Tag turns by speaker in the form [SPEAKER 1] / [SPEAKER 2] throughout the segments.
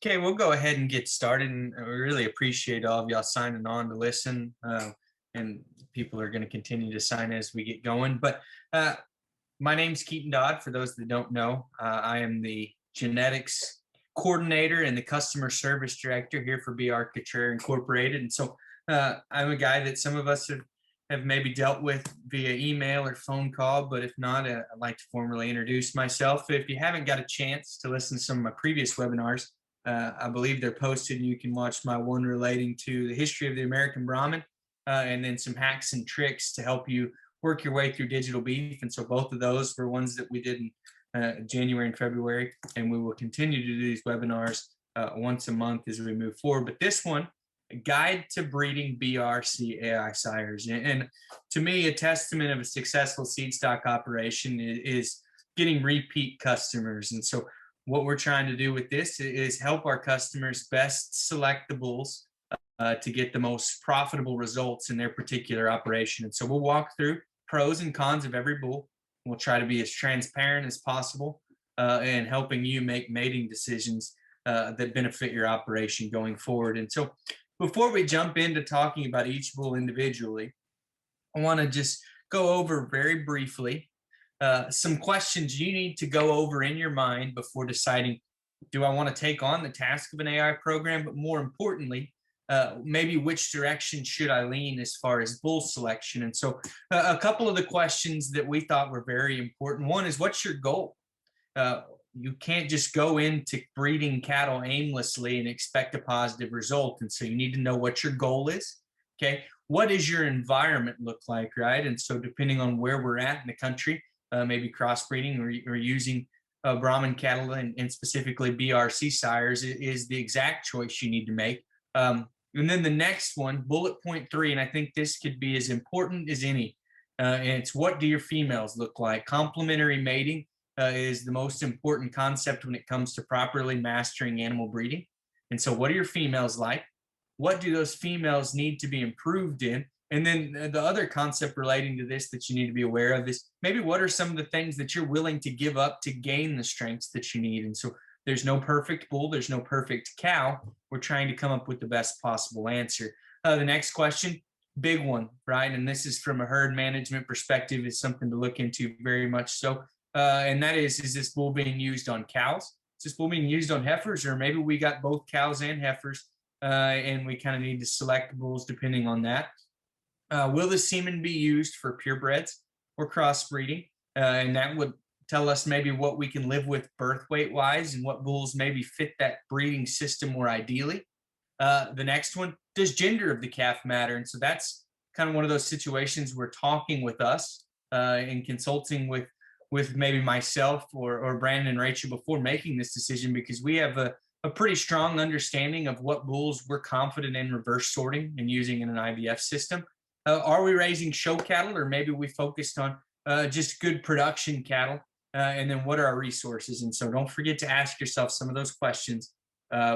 [SPEAKER 1] Okay, we'll go ahead and get started. And we really appreciate all of y'all signing on to listen. And people are going to continue to sign as we get going. But uh, my name's Keaton Dodd. For those that don't know, I am the genetics coordinator and the customer service director here for BRC Incorporated. And so I'm a guy that some of us have maybe dealt with via email or phone call. But if not, I'd like to formally introduce myself. If you haven't got a chance to listen to some of my previous webinars, I believe they're posted, and you can watch my one relating to the history of the American Brahmin, and then some hacks and tricks to help you work your way through digital beef. And so both of those were ones that we did in January and February, and we will continue to do these webinars once a month as we move forward. But this one, a guide to breeding BRC AI sires, and to me, a testament of a successful seed stock operation is getting repeat customers. And so what we're trying to do with this is help our customers best select the bulls to get the most profitable results in their particular operation. And so we'll walk through pros and cons of every bull. We'll try to be as transparent as possible in helping you make mating decisions that benefit your operation going forward. And so before we jump into talking about each bull individually, I want to just go over very briefly some questions you need to go over in your mind before deciding, do I want to take on the task of an AI program? But more importantly, maybe which direction should I lean as far as bull selection? And so a couple of the questions that we thought were very important. One is, what's your goal? You can't just go into breeding cattle aimlessly and expect a positive result. And so you need to know what your goal is. Okay. What does your environment look like, right? And so depending on where we're at in the country, maybe crossbreeding or using Brahmin cattle and specifically BRC sires is the exact choice you need to make. And then the next one, bullet point 3, and I think this could be as important as any, and it's, what do your females look like? Complementary mating is the most important concept when it comes to properly mastering animal breeding. And so what are your females like? What do those females need to be improved in? And then the other concept relating to this that you need to be aware of is, maybe what are some of the things that you're willing to give up to gain the strengths that you need? And so there's no perfect bull, there's no perfect cow. We're trying to come up with the best possible answer. The next question, big one, right? And this is from a herd management perspective, is something to look into very much so. And that is this bull being used on cows? Is this bull being used on heifers? Or maybe we got both cows and heifers, and we kind of need to select bulls depending on that. Will the semen be used for purebreds or crossbreeding? And that would tell us maybe what we can live with birth weight wise and what bulls maybe fit that breeding system more ideally. The next one, does gender of the calf matter? And so that's kind of one of those situations where talking with us and consulting with maybe myself or Brandon and Rachel before making this decision, because we have a pretty strong understanding of what bulls we're confident in reverse sorting and using in an IVF system. Are we raising show cattle, or maybe we focused on just good production cattle? And then what are our resources? And so don't forget to ask yourself some of those questions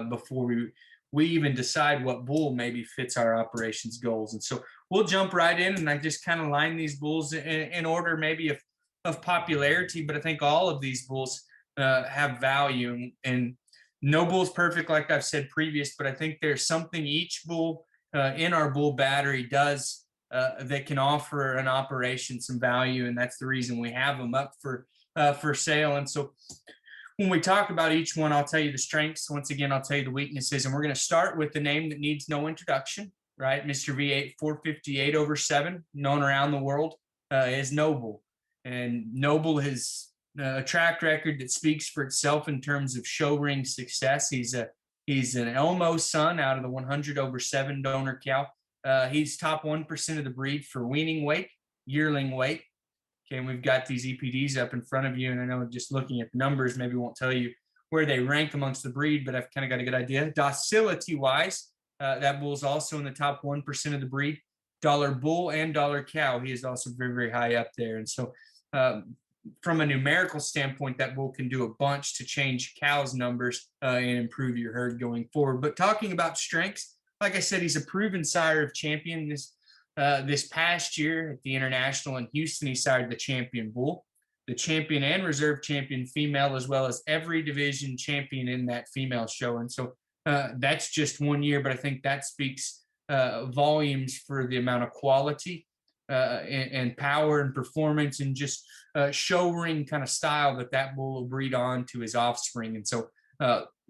[SPEAKER 1] before we even decide what bull maybe fits our operations goals. And so we'll jump right in, and I just kind of line these bulls in order maybe of popularity, but I think all of these bulls have value, and no bull's perfect, like I've said previous, but I think there's something each bull in our bull battery does that can offer an operation some value, and that's the reason we have them up for sale. And so when we talk about each one, I'll tell you the strengths. Once again, I'll tell you the weaknesses, and we're going to start with the name that needs no introduction, right? Mr. V8 458/7, known around the world as Noble. And Noble has a track record that speaks for itself in terms of show ring success. He's an Elmo son out of the 100/7 donor cow. He's top 1% of the breed for weaning weight, yearling weight. Okay, and we've got these EPDs up in front of you, and I know just looking at the numbers maybe won't tell you where they rank amongst the breed, but I've kind of got a good idea. Docility-wise, that bull's also in the top 1% of the breed. Dollar bull and dollar cow, he is also very, very high up there. And so from a numerical standpoint, that bull can do a bunch to change cows' numbers and improve your herd going forward. But talking about strengths, like I said, he's a proven sire of champion. This past year at the International in Houston, he sired the champion bull. the champion and reserve champion female, as well as every division champion in that female show. And so that's just 1 year, but I think that speaks volumes for the amount of quality and power and performance and just show ring kind of style that bull will breed on to his offspring. And so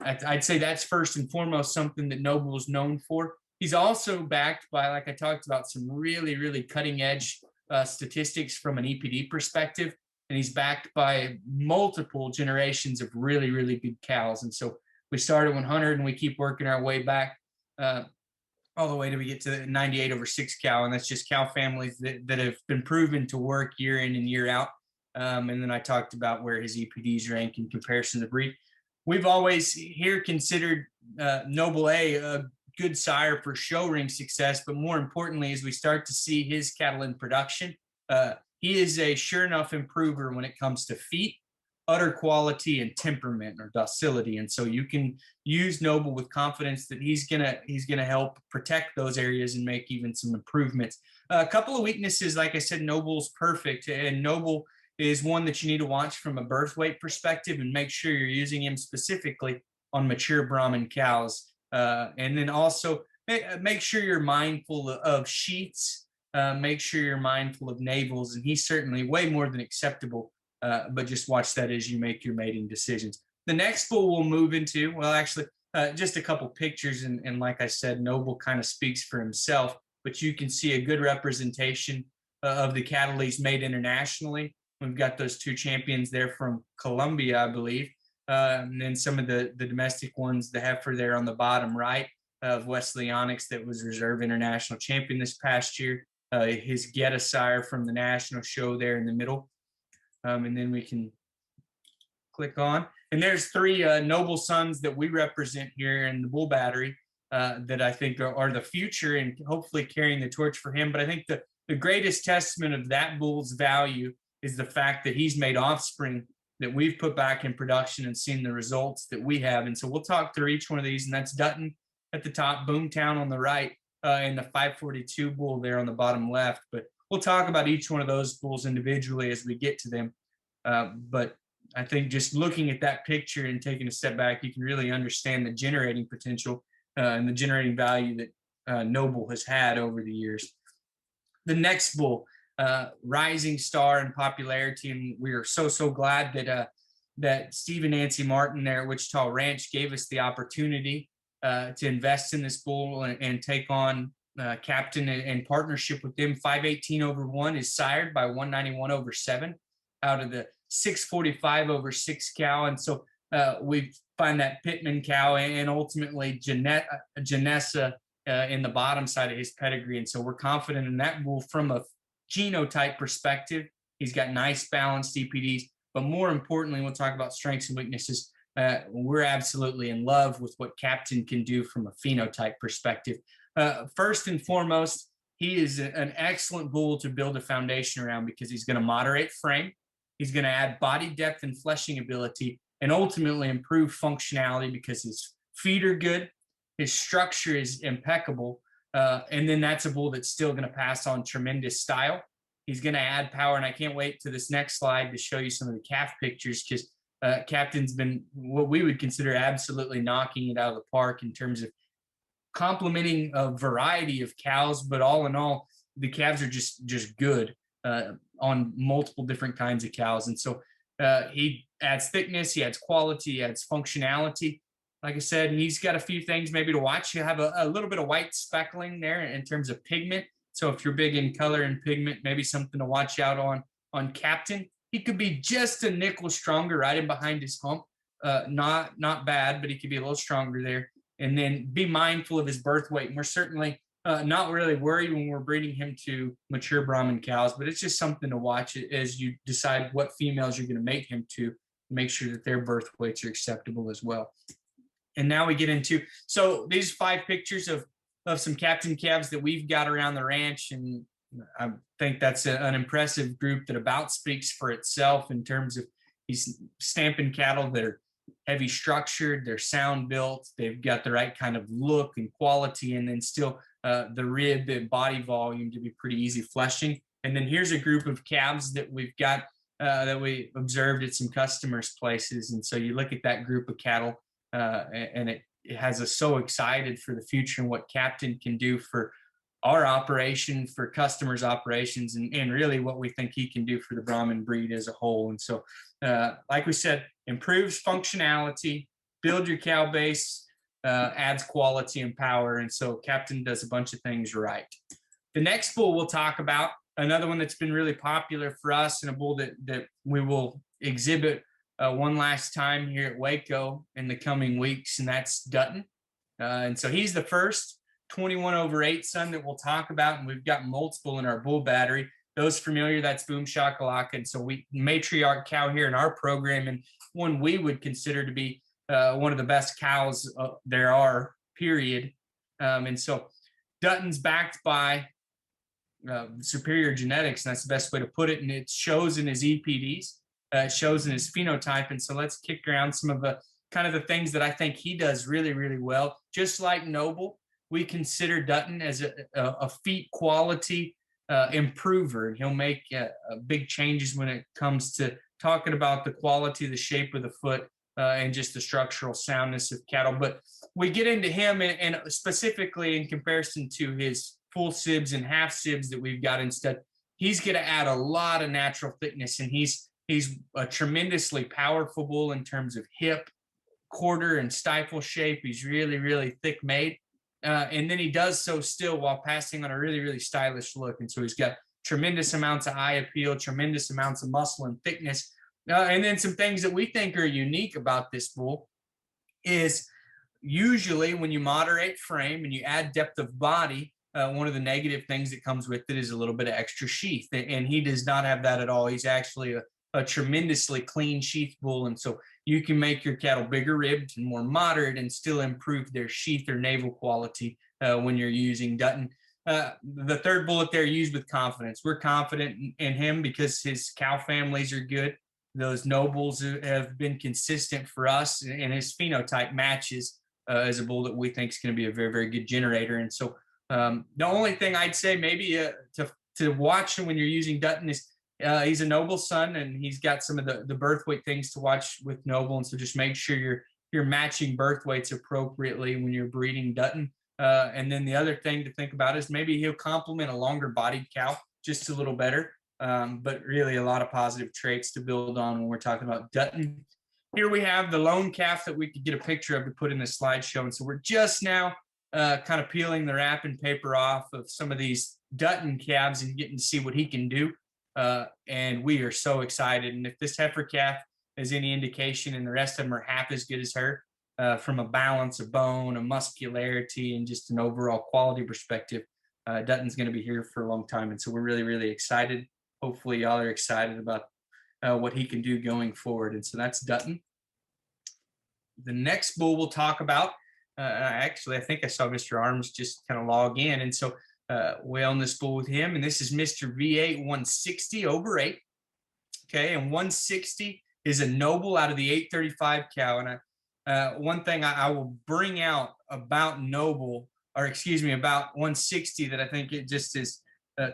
[SPEAKER 1] I'd say that's first and foremost something that Noble is known for. He's also backed by, like I talked about, some really, really cutting edge statistics from an EPD perspective. And he's backed by multiple generations of really, really good cows. And so we start at 100 and we keep working our way back all the way till we get to 98 over 6 cow. And that's just cow families that have been proven to work year in and year out. And then I talked about where his EPDs rank in comparison to breed. We've always here considered Noble a good sire for show ring success, but more importantly, as we start to see his cattle in production, he is a sure enough improver when it comes to feet, udder quality, and temperament or docility. And so you can use Noble with confidence that he's gonna help protect those areas and make even some improvements. A couple of weaknesses, like I said, Noble's perfect, and Noble is one that you need to watch from a birth weight perspective and make sure you're using him specifically on mature Brahman cows. And then also make sure you're mindful of sheets, make sure you're mindful of navels, and he's certainly way more than acceptable, but just watch that as you make your mating decisions. The next bull we'll move into, well, actually, just a couple pictures, and like I said, Noble kind of speaks for himself, but you can see a good representation of the cattle he's made internationally. We've got those 2 champions there from Colombia, I believe. And then some of the domestic ones, the heifer there on the bottom right of Wesley Onyx that was reserve international champion this past year. His Geta sire from the national show there in the middle. And then we can click on. And there's 3 Noble sons that we represent here in the bull battery that I think are the future and hopefully carrying the torch for him. But I think the greatest testament of that bull's value is the fact that he's made offspring that we've put back in production and seen the results that we have. And so we'll talk through each one of these, and that's Dutton at the top, BOOMTOWN on the right, and the 542 bull there on the bottom left. But we'll talk about each one of those bulls individually as we get to them. But I think just looking at that picture and taking a step back, you can really understand the generating potential and the generating value that Noble has had over the years. The next bull, rising star in popularity, and we are so glad that Steve and Nancy Martin there at Wichita Ranch gave us the opportunity to invest in this bull and take on Captain in partnership with them. 518 over 1 is sired by 191 over 7 out of the 645 over 6 cow. And so we find that Pittman cow and ultimately Janessa in the bottom side of his pedigree. And so we're confident in that bull from a genotype perspective. He's got nice balanced EPDs, but more importantly, we'll talk about strengths and weaknesses. We're absolutely in love with what Captain can do from a phenotype perspective. First and foremost, he is an excellent bull to build a foundation around because he's going to moderate frame. He's going to add body depth and fleshing ability and ultimately improve functionality because his feet are good. His structure is impeccable. And then that's a bull that's still going to pass on tremendous style. He's going to add power. And I can't wait to this next slide to show you some of the calf pictures because Captain's been what we would consider absolutely knocking it out of the park in terms of complementing a variety of cows. But all in all, the calves are just good on multiple different kinds of cows. And so he adds thickness, he adds quality, he adds functionality. Like I said, he's got a few things maybe to watch. You have a little bit of white speckling there in terms of pigment. So if you're big in color and pigment, maybe something to watch out on Captain. He could be just a nickel stronger right in behind his hump. Not bad, but he could be a little stronger there. And then be mindful of his birth weight. And we're certainly not really worried when we're breeding him to mature Brahman cows, but it's just something to watch as you decide what females you're going to mate him to make sure that their birth weights are acceptable as well. And now we get into, so these 5 pictures of some Captain calves that we've got around the ranch. And I think that's an impressive group that about speaks for itself in terms of these stamping cattle that are heavy structured, they're sound built, they've got the right kind of look and quality, and then still the rib and body volume to be pretty easy fleshing. And then here's a group of calves that we've got that we observed at some customers' places. And so you look at that group of cattle, and it has us so excited for the future and what Captain can do for our operation, for customers' operations, and really what we think he can do for the Brahman breed as a whole. And so, like we said, improves functionality, build your cow base, adds quality and power. And so Captain does a bunch of things right. The next bull we'll talk about, another one that's been really popular for us, and a bull that we will exhibit one last time here at Waco in the coming weeks, and that's Dutton. And so he's the first 21/8 son that we'll talk about, and we've got multiple in our bull battery. Those familiar, that's Boom Shakalaka. And so we matriarch cow here in our program, and one we would consider to be one of the best cows there are, period. And so Dutton's backed by superior genetics, and that's the best way to put it. And it shows in his EPDs, it shows in his phenotype. And so let's kick around some of the kind of the things that I think he does really, really well. Just like Noble, we consider Dutton as a feet quality improver. He'll make big changes when it comes to talking about the quality, the shape of the foot, and just the structural soundness of cattle. But we get into him, and specifically in comparison to his full sibs and half sibs that we've got instead, he's going to add a lot of natural thickness, and he's a tremendously powerful bull in terms of hip, quarter, and stifle shape. He's really, really thick made. And then he does so still while passing on a really, really stylish look. And so he's got tremendous amounts of eye appeal, tremendous amounts of muscle and thickness. And then some things that we think are unique about this bull is usually when you moderate frame and you add depth of body, one of the negative things that comes with it is a little bit of extra sheath. And he does not have that at all. He's actually a tremendously clean sheath bull. And so you can make your cattle bigger ribbed and more moderate and still improve their sheath or navel quality when you're using Dutton. The third bullet there, used with confidence. We're confident in him because his cow families are good. Those nobles have been consistent for us, and his phenotype matches as a bull that we think is going to be a very, very good generator. And so the only thing I'd say maybe to watch when you're using Dutton is he's a Noble son, and he's got some of the birth weight things to watch with Noble. And so just make sure you're matching birth weights appropriately when you're breeding Dutton. And then the other thing to think about is maybe he'll complement a longer bodied cow just a little better. But really a lot of positive traits to build on when we're talking about Dutton. Here we have the lone calf that we could get a picture of to put in the slideshow. And so we're just now kind of peeling the wrapping paper off of some of these Dutton calves and getting to see what he can do. And we are so excited. And if this heifer calf is any indication, and the rest of them are half as good as her from a balance of bone, a muscularity, and just an overall quality perspective, Dutton's going to be here for a long time. And so we're really, really excited. Hopefully y'all are excited about what he can do going forward. And so that's Dutton. The next bull we'll talk about, actually, I think I saw Mr. Arms just kind of log in. And so we own this bull with him, and this is Mr. V8 160/8. Okay, and 160 is a Noble out of the 835 cow. And one thing I will bring out about Noble, or excuse me, about 160 that I think it just is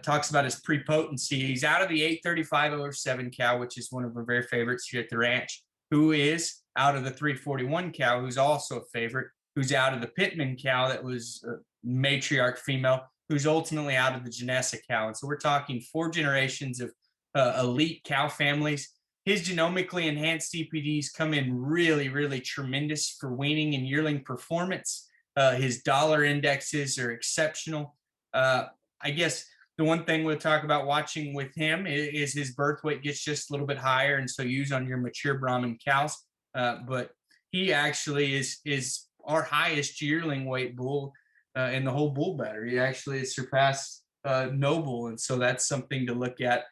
[SPEAKER 1] talks about his prepotency. He's out of the 835/7 cow, which is one of our very favorites here at the ranch, who is out of the 341 cow, who's also a favorite, who's out of the Pittman cow that was matriarch female, who's ultimately out of the Janessa cow. And so we're talking 4 generations of elite cow families. His genomically enhanced EPDs come in really, really tremendous for weaning and yearling performance. His dollar indexes are exceptional. I guess the one thing we'll talk about watching with him is his birth weight gets just a little bit higher, and so use on your mature Brahman cows. But he actually is our highest yearling weight bull in the whole bull battery. He actually has surpassed Noble, and so that's something to look at,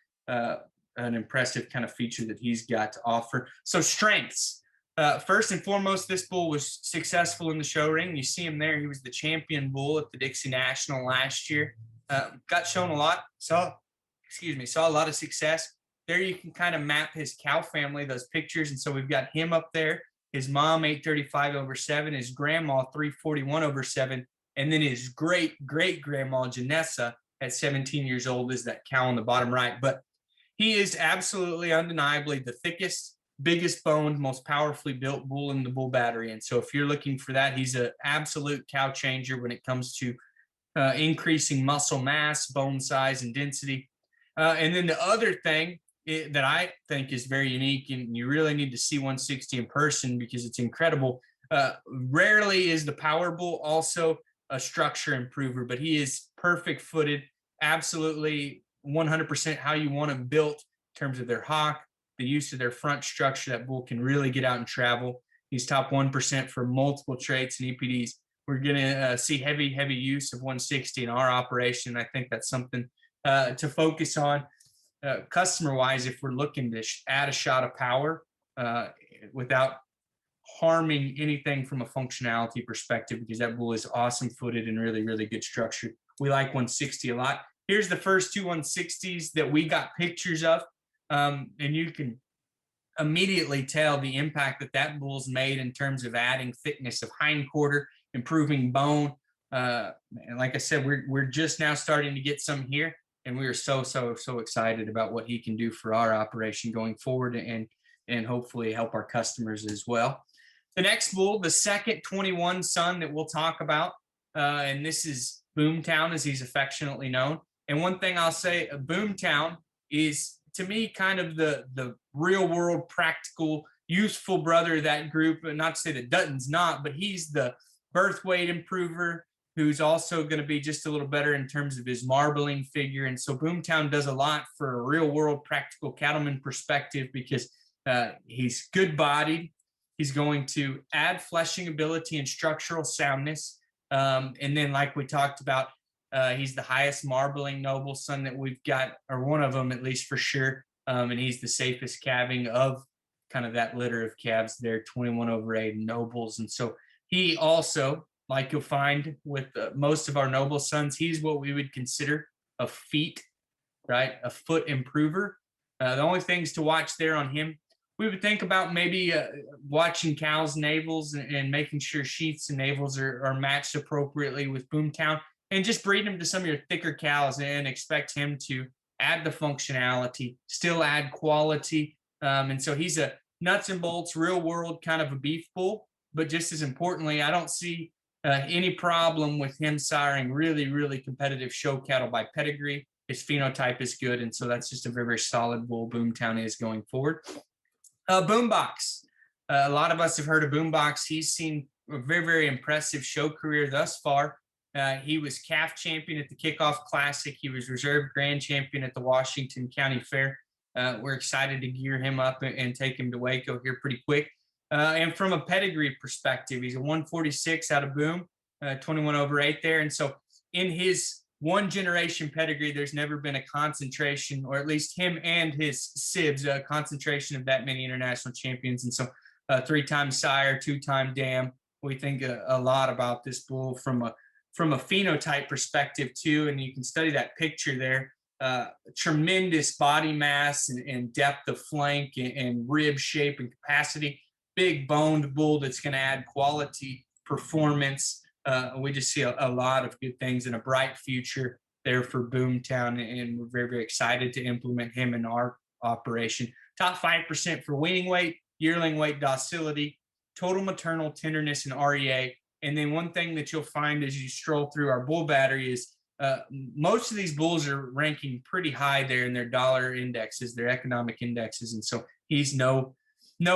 [SPEAKER 1] an impressive kind of feature that he's got to offer. So strengths. First and foremost, this bull was successful in the show ring. You see him there. He was the champion bull at the Dixie National last year. Got shown a lot, saw a lot of success. There you can kind of map his cow family, those pictures. And so we've got him up there, his mom 835/7, his grandma 341/7, and then his great grandma Janessa at 17 years old is that cow on the bottom right. But He is absolutely undeniably the thickest, biggest boned, most powerfully built bull in the bull battery. And so if you're looking for that, he's an absolute cow changer when it comes to increasing muscle mass, bone size, and density. And then the other thing that I think is very unique, and you really need to see 160 in person because it's incredible. Rarely is the power bull also a structure improver, but he is perfect footed, absolutely 100% how you want them built in terms of their hock, the use of their front structure. That bull can really get out and travel. He's top 1% for multiple traits and EPDs. We're going to see heavy use of 160 in our operation. I think that's something to focus on customer wise if we're looking to add a shot of power without harming anything from a functionality perspective, because that bull is awesome footed and really good structure. We like 160 a lot. Here's the first two 160s that we got pictures of, and you can immediately tell the impact that bull's made in terms of adding thickness of hindquarter, improving bone. And like I said, we're just now starting to get some here, and we are so excited about what he can do for our operation going forward, and hopefully help our customers as well. The next bull, the second 21 son that we'll talk about, and this is BOOMTOWN, as he's affectionately known. And one thing I'll say, BOOMTOWN is, to me, kind of the real world, practical, useful brother of that group. And not to say that DUTTON's not, but he's the birth weight improver who's also going to be just a little better in terms of his marbling figure. And so BOOMTOWN does a lot for a real world, practical cattleman perspective because he's good bodied. He's going to add fleshing ability and structural soundness. And then, like we talked about, he's the highest marbling noble son that we've got, or one of them at least for sure. And he's the safest calving of kind of that litter of calves there, 21/8 nobles. And so he also, like you'll find with most of our noble sons, he's what we would consider a feet, right? A foot improver. The only things to watch there on him, we would think about maybe watching cows' navels and making sure sheaths and navels are matched appropriately with BOOMTOWN, and just breed him to some of your thicker cows and expect him to add the functionality, still add quality. And so he's a nuts and bolts, real world kind of a beef bull. But just as importantly, I don't see any problem with him siring really competitive show cattle by pedigree. His phenotype is good. And so that's just a very solid bull BOOMTOWN is going forward. BOOMBOX. A lot of us have heard of BOOMBOX. He's seen a very impressive show career thus far. He was calf champion at the Kickoff Classic. He was reserve grand champion at the Washington County Fair. We're excited to gear him up and take him to Waco here pretty quick. And from a pedigree perspective, he's a 146 out of Boom, 21/8 there. And so in his one generation pedigree, there's never been a concentration, or at least him and his sibs, a concentration of that many international champions. And so 3-time Sire, 2-time Dam. We think a lot about this bull from a phenotype perspective too. And you can study that picture there. Tremendous body mass and depth of flank and rib shape and capacity. Big boned bull that's going to add quality, performance. We just see a lot of good things and a bright future there for BOOMTOWN, and we're very excited to implement him in our operation. Top 5% for weaning weight, yearling weight, docility, total maternal tenderness, and REA. And then one thing that you'll find as you stroll through our bull battery is most of these bulls are ranking pretty high there in their dollar indexes, their economic indexes. And so he's no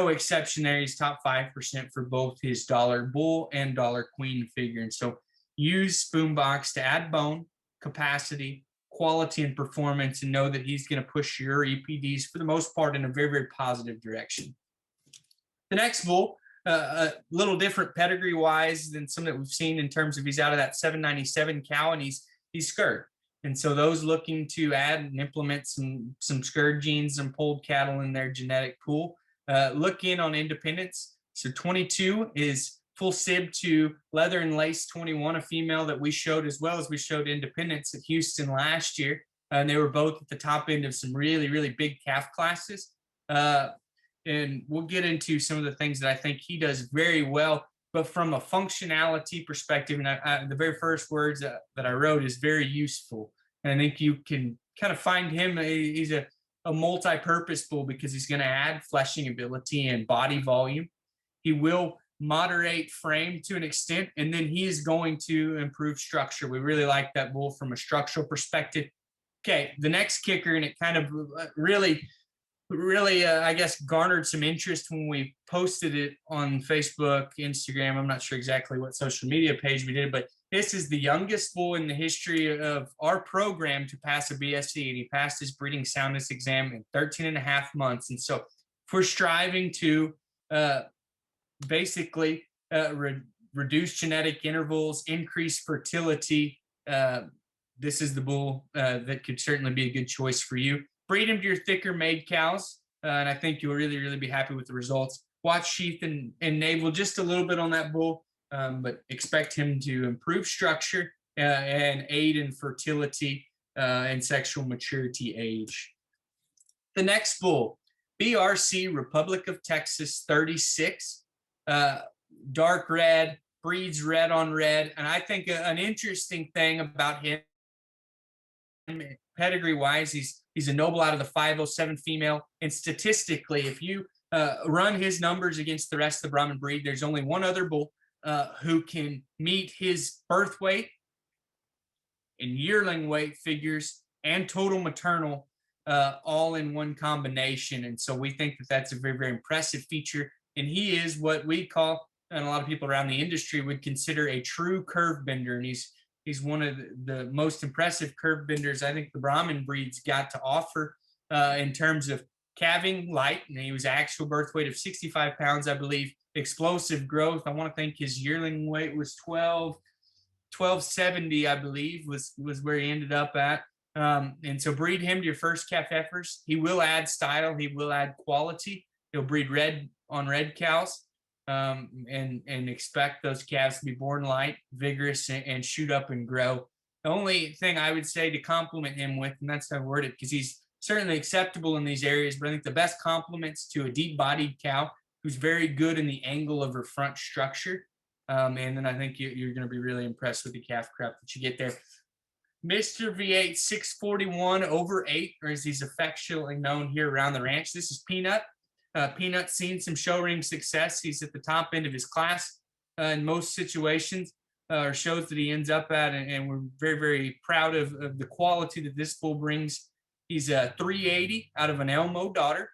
[SPEAKER 1] exception there. He's top 5% for both his dollar bull and dollar queen figure. And so use BOOMBOX to add bone, capacity, quality, and performance, and know that he's going to push your EPDs for the most part in a very positive direction. The next bull, a little different pedigree wise than some that we've seen in terms of he's out of that 797 cow, and he's scurred. And so those looking to add and implement some scurred genes and pulled cattle in their genetic pool, look in on independence. So 22 is full sib to leather and lace 21, a female that we showed, as well as we showed independence at Houston last year. And they were both at the top end of some really big calf classes. And we'll get into some of the things that I think he does very well. But from a functionality perspective, and the very first words that I wrote is very useful. And I think you can kind of find him. He's a a multi-purpose bull because he's going to add fleshing ability and body volume. He will moderate frame to an extent, and then he is going to improve structure. We really like that bull from a structural perspective. Okay, the next kicker, and it kind of really, I guess, garnered some interest when we posted it on Facebook, Instagram. I'm not sure exactly what social media page we did, but this is the youngest bull in the history of our program to pass a BSC, and he passed his breeding soundness exam in 13 and a half months. And so if we're striving to basically reduce genetic intervals, increase fertility, this is the bull that could certainly be a good choice for you. Breed him to your thicker made cows, and I think you'll really be happy with the results. Watch sheath and navel just a little bit on that bull, but expect him to improve structure and aid in fertility and sexual maturity age. The next bull, BRC Republic of Texas 36, dark red, breeds red on red, and I think an interesting thing about him, pedigree wise, he's a noble out of the 507 female, and statistically, if you run his numbers against the rest of the Brahman breed, there's only one other bull who can meet his birth weight and yearling weight figures and total maternal all in one combination. And so we think that that's a very impressive feature, and he is what we call, and a lot of people around the industry would consider, a true curve bender. And he's one of the most impressive curve benders I think the Brahman breeds got to offer in terms of calving light. And he was actual birth weight of 65 pounds, I believe. Explosive growth. I want to think his yearling weight was 1270, I believe, was where he ended up at. And so breed him to your first calf heifers. He will add style. He will add quality. He'll breed red on red cows. And expect those calves to be born light, vigorous, and shoot up and grow. The only thing I would say to compliment him with, and that's how I word it, because he's certainly acceptable in these areas, but I think the best compliments to a deep-bodied cow who's very good in the angle of her front structure. And then I think you're going to be really impressed with the calf crop that you get there. Mr. V8 641 over 8, or as he's affectionately known here around the ranch. This is Peanut. Peanut's seen some show ring success. He's at the top end of his class in most situations, or shows that he ends up at, and we're very proud of the quality that this bull brings. He's a 380 out of an Elmo daughter.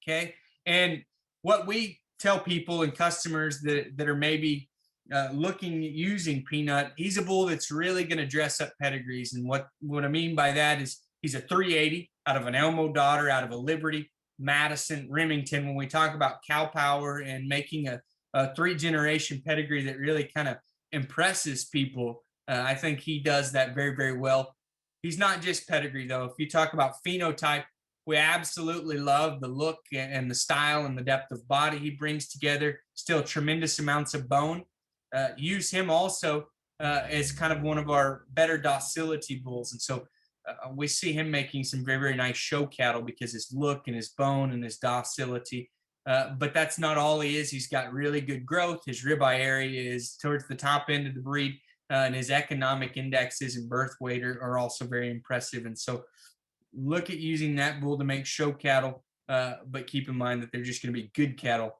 [SPEAKER 1] Okay, and what we tell people and customers that are maybe looking at using Peanut, he's a bull that's really going to dress up pedigrees. And what I mean by that is he's a 380 out of an Elmo daughter, out of a Liberty, Madison, Remington. When we talk about cow power and making a 3-generation pedigree that really kind of impresses people, I think he does that very well. He's not just pedigree, though. If you talk about phenotype, we absolutely love the look and the style and the depth of body he brings together. Still tremendous amounts of bone. Use him also as kind of one of our better docility bulls. And so we see him making some very nice show cattle because his look and his bone and his docility. But that's not all he is. He's got really good growth. His ribeye area is towards the top end of the breed, and his economic indexes and birth weight are also very impressive. And so look at using that bull to make show cattle, but keep in mind that they're just going to be good cattle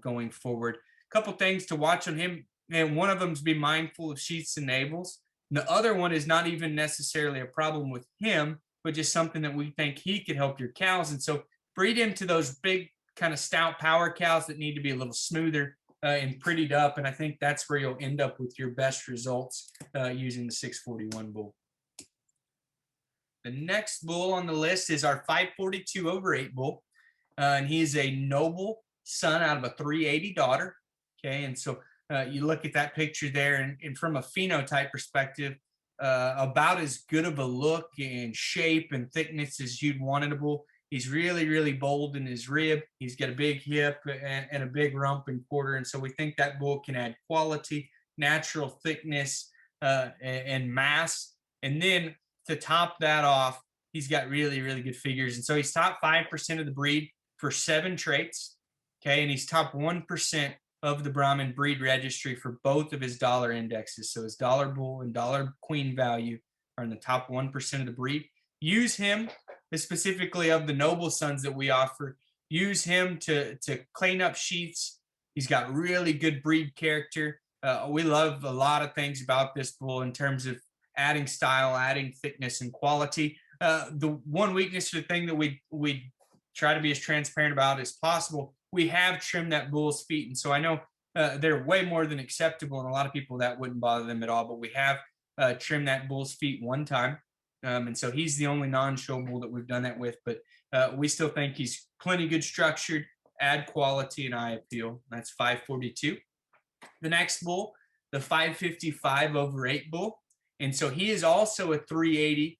[SPEAKER 1] going forward. A couple things to watch on him, and one of them is be mindful of sheaths and navels. The other one is not even necessarily a problem with him, but just something that we think he could help your cows. And so breed him to those big kind of stout power cows that need to be a little smoother and prettied up. And I think that's where you'll end up with your best results using the 641 bull. The next bull on the list is our 542 over 8 bull. And he is a noble son out of a 380 daughter. Okay, and so you look at that picture there, and from a phenotype perspective, about as good of a look and shape and thickness as you'd want in a bull. He's really bold in his rib. He's got a big hip and a big rump and quarter, and so we think that bull can add quality, natural thickness, and mass. And then to top that off, he's got really good figures, and so he's top 5% of the breed for 7 traits. Okay, and he's top 1% of the Brahman breed registry for both of his dollar indexes. So his dollar bull and dollar queen value are in the top 1% of the breed. Use him specifically of the noble sons that we offer, use him to clean up sheaths. He's got really good breed character. We love a lot of things about this bull in terms of adding style, adding thickness and quality. The one weakness or the thing that we try to be as transparent about as possible, we have trimmed that bull's feet. And so I know they're way more than acceptable, and a lot of people that wouldn't bother them at all, but we have trimmed that bull's feet one time. And so he's the only non-show bull that we've done that with, but we still think he's plenty good structured, add quality and eye appeal. That's 542. The next bull, the 555/8 bull. And so he is also a 380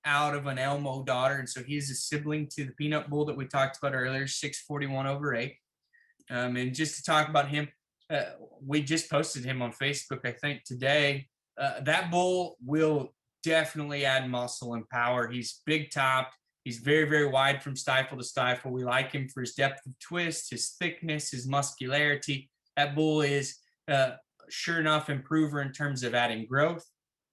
[SPEAKER 1] out of an Elmo daughter. And so he's a sibling to the peanut bull that we talked about earlier, 641/8. And just to talk about him, we just posted him on Facebook, I think today. That bull will definitely add muscle and power. He's big topped. He's very, very wide from stifle to stifle. We like him for his depth of twist, his thickness, his muscularity. That bull is sure enough improver in terms of adding growth.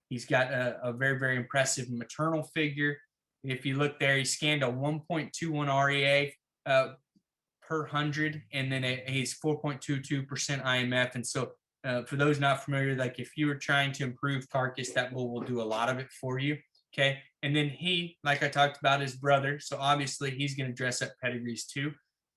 [SPEAKER 1] He's got a very, very impressive maternal figure. If you look there, he scanned a 1.21 REA per 100, and then he's 4.22% IMF. And so for those not familiar, like if you were trying to improve carcass, that bull will do a lot of it for you. Okay. And then he, like I talked about, his brother. So obviously he's going to dress up pedigrees too.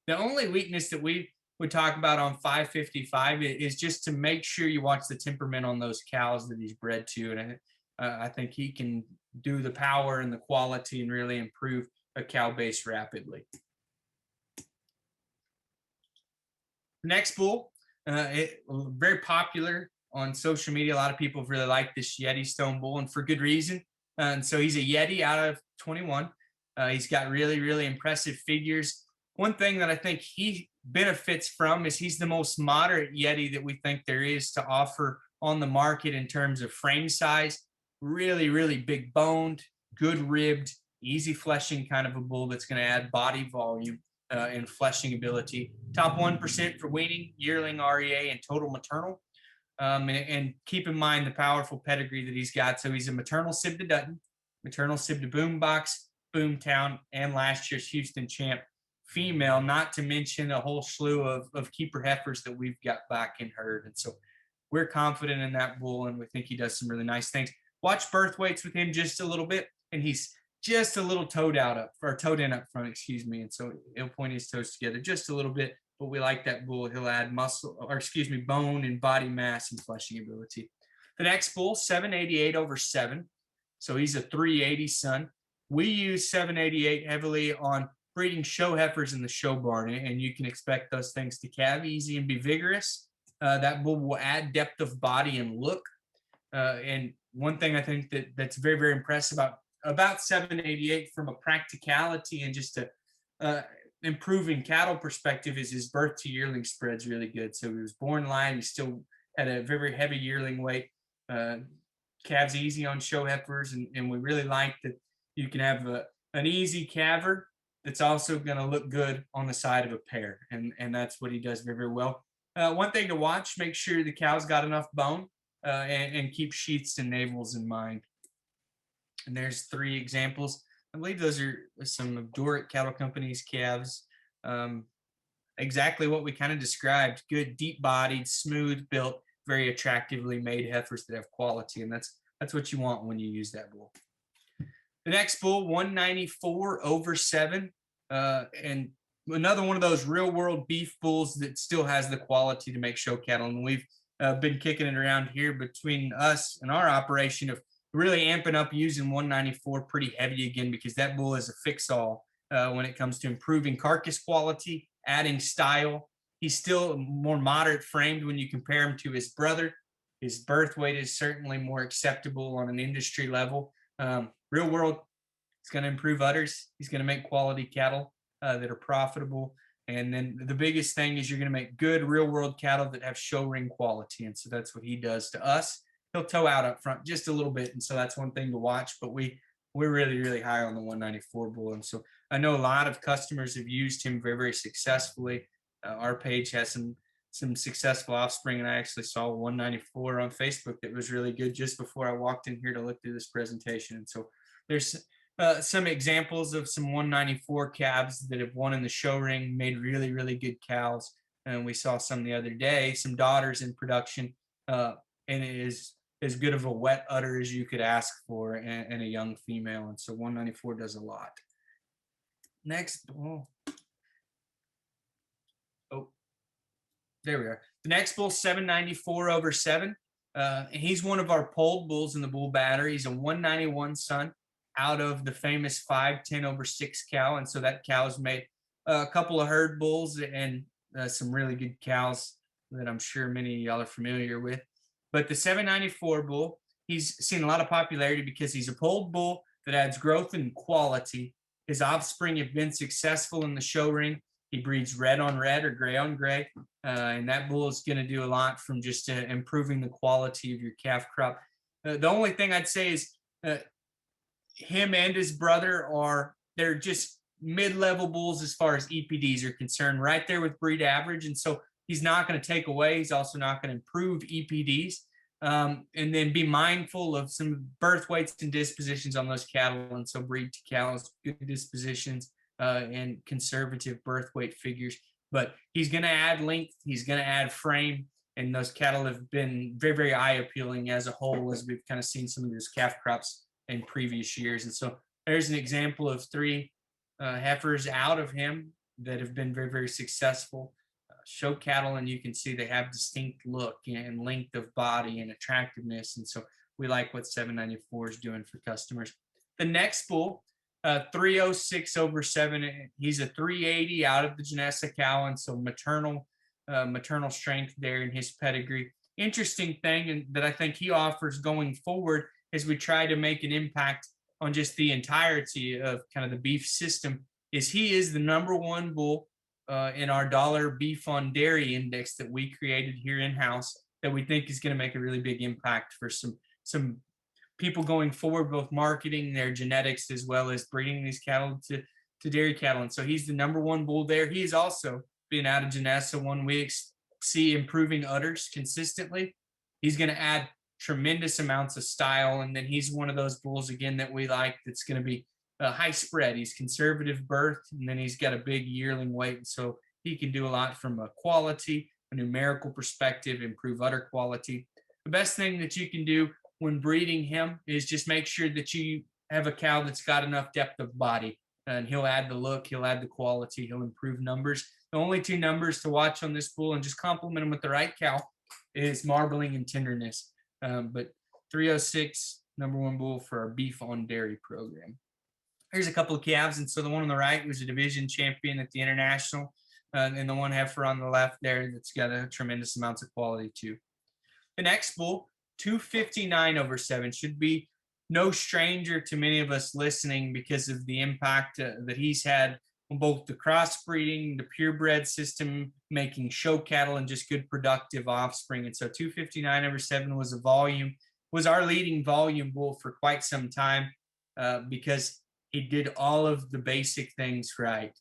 [SPEAKER 1] The only weakness that we would talk about on 555 is just to make sure you watch the temperament on those cows that he's bred to. And I think he can do the power and the quality and really improve a cow base rapidly. The next bull, very popular on social media. A lot of people really like this YETISTONE bull, and for good reason. And so he's a Yeti out of 21. He's got really, really impressive figures. One thing that I think he benefits from is he's the most moderate Yeti that we think there is to offer on the market in terms of frame size. Really, really big boned, good ribbed, easy fleshing kind of a bull that's going to add body volume and fleshing ability. Top 1% for weaning, yearling REA, and total maternal. And keep in mind the powerful pedigree that he's got. So he's a maternal sib to DUTTON, maternal sib to BOOMBOX, BOOMTOWN, and last year's Houston champ female, not to mention a whole slew of keeper heifers that we've got back in herd. And so we're confident in that bull, and we think he does some really nice things. Watch birth weights with him just a little bit, and he's just a little toed in up front, excuse me. And so he'll point his toes together just a little bit, but we like that bull. He'll add muscle, or excuse me, bone and body mass and fleshing ability. The next bull, 788/7. So he's a 380 son. We use 788 heavily on breeding show heifers in the show barn, and you can expect those things to calve easy and be vigorous. That bull will add depth of body and look. And one thing I think that's very, very impressive about 788 from a practicality and just a improving cattle perspective is his birth to yearling spread's really good. So he was born live. He still had a very heavy yearling weight. Calves easy on show heifers, and we really like that you can have an easy calver that's also going to look good on the side of a pair, and that's what he does very, very well. One thing to watch: make sure the cow's got enough bone, and keep sheaths and navels in mind. And there's 3 examples. I believe those are some of Dorrit Cattle Company's calves. Exactly what we kind of described: good, deep-bodied, smooth built, very attractively made heifers that have quality, and that's what you want when you use that bull. The next bull, 194/7, and another one of those real-world beef bulls that still has the quality to make show cattle. And we've been kicking it around here between us and our operation of really amping up using 194 pretty heavy again, because that bull is a fix-all when it comes to improving carcass quality, adding style. He's still more moderate framed when you compare him to his brother. His birth weight is certainly more acceptable on an industry level. Real world, it's going to improve udders. He's going to make quality cattle that are profitable. And then the biggest thing is you're going to make good real world cattle that have show ring quality. And so that's what he does to us. He'll toe out up front just a little bit. And so that's one thing to watch, but we're really, really high on the 194 bull. And so I know a lot of customers have used him very, very successfully. Our page has some successful offspring, and I actually saw 194 on Facebook that was really good just before I walked in here to look through this presentation. And so there's some examples of some 194 calves that have won in the show ring, made really, really good cows. And we saw some the other day, some daughters in production, and it is as good of a wet udder as you could ask for in a young female. And so 194 does a lot. Next, there we are. The next bull, 794/7. He's one of our polled bulls in the bull battery. He's a 191 son out of the famous 510/6 cow. And so that cow's made a couple of herd bulls and some really good cows that I'm sure many of y'all are familiar with. But the 794 bull, he's seen a lot of popularity because he's a polled bull that adds growth and quality. His offspring have been successful in the show ring. He breeds red on red or gray on gray. And that bull is going to do a lot from just improving the quality of your calf crop. The only thing I'd say is him and his brother they're just mid-level bulls as far as EPDs are concerned, right there with breed average. And so he's not going to take away. He's also not going to improve EPDs. And then be mindful of some birth weights and dispositions on those cattle. And so breed to cows, good dispositions, and conservative birth weight figures. But he's going to add length. He's going to add frame. And those cattle have been very, very eye appealing as a whole, as we've kind of seen some of those calf crops in previous years. And so there's an example of 3 heifers out of him that have been very, very successful. Show cattle, and you can see they have distinct look and length of body and attractiveness. And so we like what 794 is doing for customers. The next bull, 306/7. He's a 380 out of the Janessa cow, and so maternal strength there in his pedigree. Interesting thing, and that I think he offers going forward as we try to make an impact on just the entirety of kind of the beef system, is he is the #1 bull in our dollar beef on dairy index that we created here in-house, that we think is going to make a really big impact for some people going forward, both marketing their genetics as well as breeding these cattle to dairy cattle. And so he's the #1 bull there. He's also been out of Janessa, one we see improving udders consistently. He's going to add tremendous amounts of style. And then he's one of those bulls, again, that we like, that's going to be high spread. He's conservative birth, and then he's got a big yearling weight. And so he can do a lot from a quality, a numerical perspective, improve udder quality. The best thing that you can do when breeding him is just make sure that you have a cow that's got enough depth of body, and he'll add the look, he'll add the quality, he'll improve numbers. The only 2 numbers to watch on this bull, and just complement him with the right cow, is marbling and tenderness. But 306, #1 bull for our beef on dairy program. Here's a couple of calves. And so the one on the right was a division champion at the International, and the one heifer on the left there that's got a tremendous amounts of quality too. The next bull, 259/7, should be no stranger to many of us listening because of the impact that he's had on both the crossbreeding, the purebred system, making show cattle, and just good productive offspring. And so 259/7 was our leading volume bull for quite some time, because he did all of the basic things right: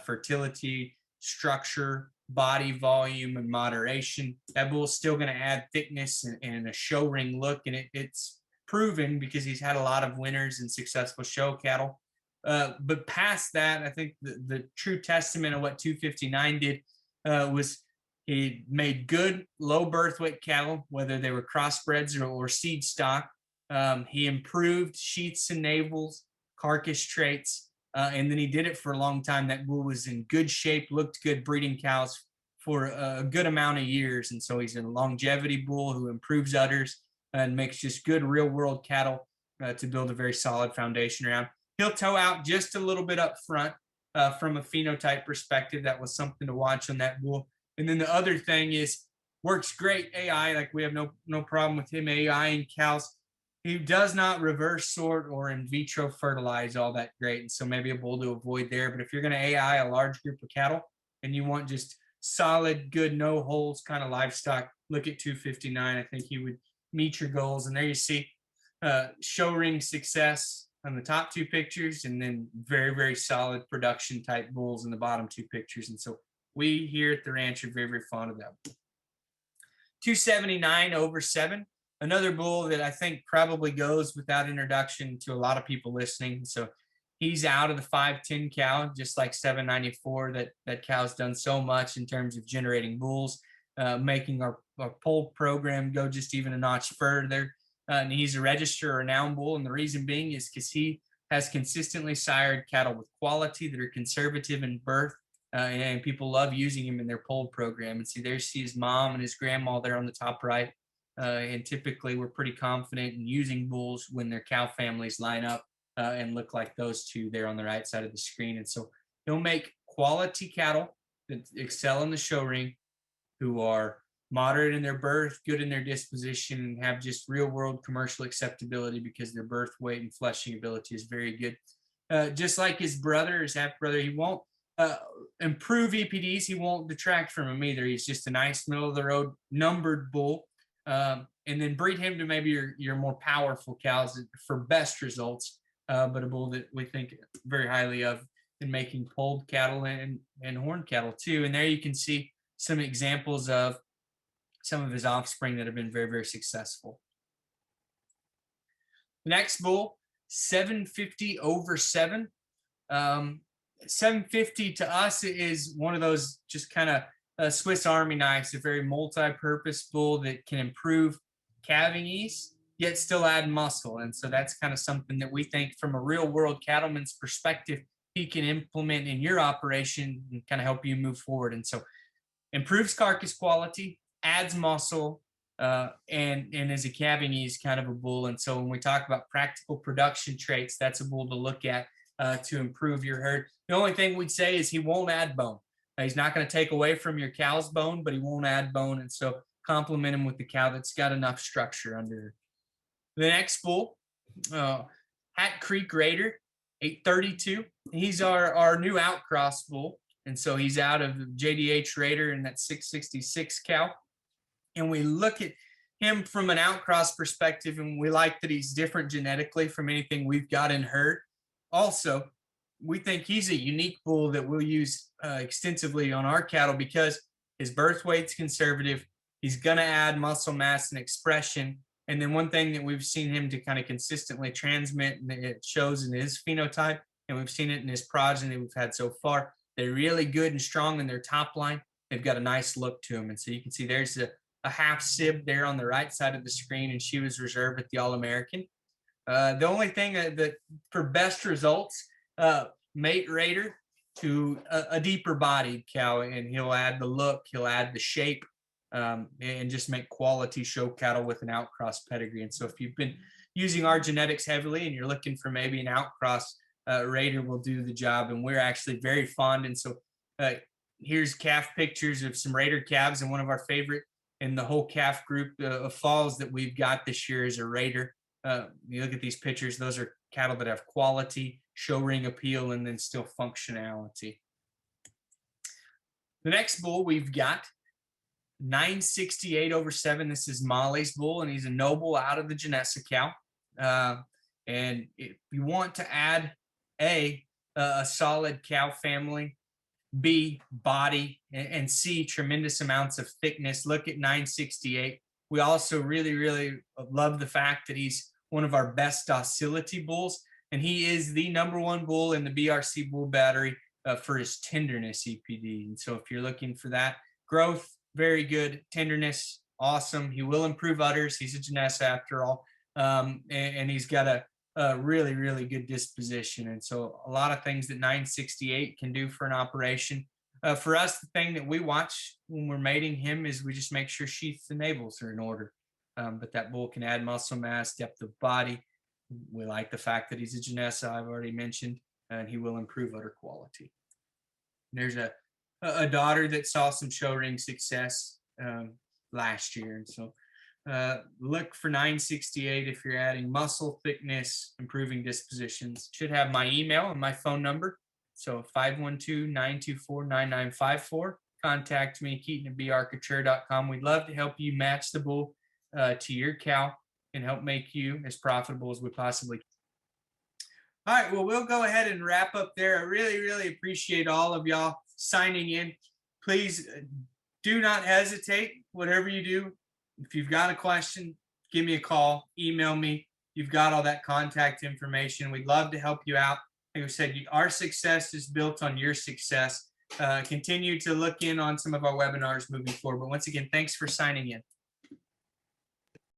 [SPEAKER 1] fertility, structure, body volume, and moderation. That bull's still going to add thickness and a show ring look, and it's proven because he's had a lot of winners and successful show cattle. But past that, I think the true testament of what 259 did was he made good low birth weight cattle, whether they were crossbreds or seed stock. He improved sheaths and navels, carcass traits, and then he did it for a long time. That bull was in good shape, looked good, breeding cows for a good amount of years. And so he's a longevity bull who improves udders and makes just good real world cattle to build a very solid foundation around. He'll toe out just a little bit up front from a phenotype perspective. That was something to watch on that bull. And then the other thing is, works great AI, like we have no problem with him AI in cows. He does not reverse sort or in vitro fertilize all that great. And so maybe a bull to avoid there. But if you're going to AI a large group of cattle and you want just solid, good, no holes kind of livestock, look at 259. I think he would meet your goals. And there you see show ring success on the top 2 pictures, and then very, very solid production type bulls in the bottom 2 pictures. And so we here at the ranch are very, very fond of that. 279/7. another bull that I think probably goes without introduction to a lot of people listening. So he's out of the 510 cow, just like 794. That cow's done so much in terms of generating bulls, making our poll program go just even a notch further. And he's a register or renowned bull. And the reason being is because he has consistently sired cattle with quality that are conservative in birth. And people love using him in their poll program. And see, there's his mom and his grandma there on the top right. And typically we're pretty confident in using bulls when their cow families line up and look like those two there on the right side of the screen. And so he'll make quality cattle that excel in the show ring, who are moderate in their birth, good in their disposition, and have just real world commercial acceptability because their birth weight and fleshing ability is very good. Just like his brother, his half brother, he won't improve EPDs. He won't detract from him either. He's just a nice middle of the road numbered bull. And then breed him to maybe your more powerful cows for best results, but a bull that we think very highly of in making polled cattle and horned cattle too. And there you can see some examples of some of his offspring that have been very, very successful. The next bull, 750 over 7. 750 to us is one of those just kind of Swiss Army knives, a very multi-purpose bull that can improve calving ease, yet still add muscle. And so that's kind of something that we think from a real world cattleman's perspective, he can implement in your operation and kind of help you move forward. And so improves carcass quality, adds muscle, and is a calving ease kind of a bull. And so when we talk about practical production traits, that's a bull to look at to improve your herd. The only thing we'd say is he won't add bone. He's not going to take away from your cow's bone, but he won't add bone. And so complement him with the cow that's got enough structure under her. The next bull, Hat Creek Raider, 832. He's our new outcross bull. And so he's out of JDH Raider in that 666 cow. And we look at him from an outcross perspective, and we like that he's different genetically from anything we've got in herd. Also, we think he's a unique bull that we'll use extensively on our cattle because his birth weight's conservative. He's going to add muscle mass and expression. And then one thing that we've seen him to kind of consistently transmit, and it shows in his phenotype, and we've seen it in his progeny we've had so far, they're really good and strong in their top line. They've got a nice look to them. And so you can see there's a half sib there on the right side of the screen, and she was reserved at the All-American. The only thing that for best results, mate Raider to a deeper bodied cow, and he'll add the look, he'll add the shape, and just make quality show cattle with an outcross pedigree. And so if you've been using our genetics heavily and you're looking for maybe an outcross, Raider will do the job. And we're actually very fond. And so here's calf pictures of some Raider calves, and one of our favorite in the whole calf group of falls that we've got this year is a Raider. You look at these pictures, those are cattle that have quality, show ring appeal, and then still functionality. The next bull we've got, 968 over 7. This is Molly's bull, and he's a noble out of the Janessa cow. And if you want to add a solid cow family, B, body, and C, tremendous amounts of thickness, look at 968. We also really, really love the fact that he's one of our best docility bulls, and he is the #1 bull in the BRC bull battery for his tenderness EPD. And so if you're looking for that, growth, very good, tenderness, awesome. He will improve udders. He's a Janessa after all, and he's got a really, really good disposition. And so a lot of things that 968 can do for an operation. For us, the thing that we watch when we're mating him is we just make sure sheaths and navels are in order. But that bull can add muscle mass, depth of body. We like the fact that he's a Janessa, I've already mentioned, and he will improve udder quality. There's a daughter that saw some show ring success last year. And so look for 968 if you're adding muscle, thickness, improving dispositions. Should have my email and my phone number. So 512-924-9954. Contact me, Keaton@barcouture.com. We'd love to help you match the bull to your cow and help make you as profitable as we possibly can. All right, well, we'll go ahead and wrap up there. I really, really appreciate all of y'all signing in. Please do not hesitate, whatever you do. If you've got a question, give me a call, email me. You've got all that contact information. We'd love to help you out. Like we said, our success is built on your success. Continue to look in on some of our webinars moving forward. But once again, thanks for signing in.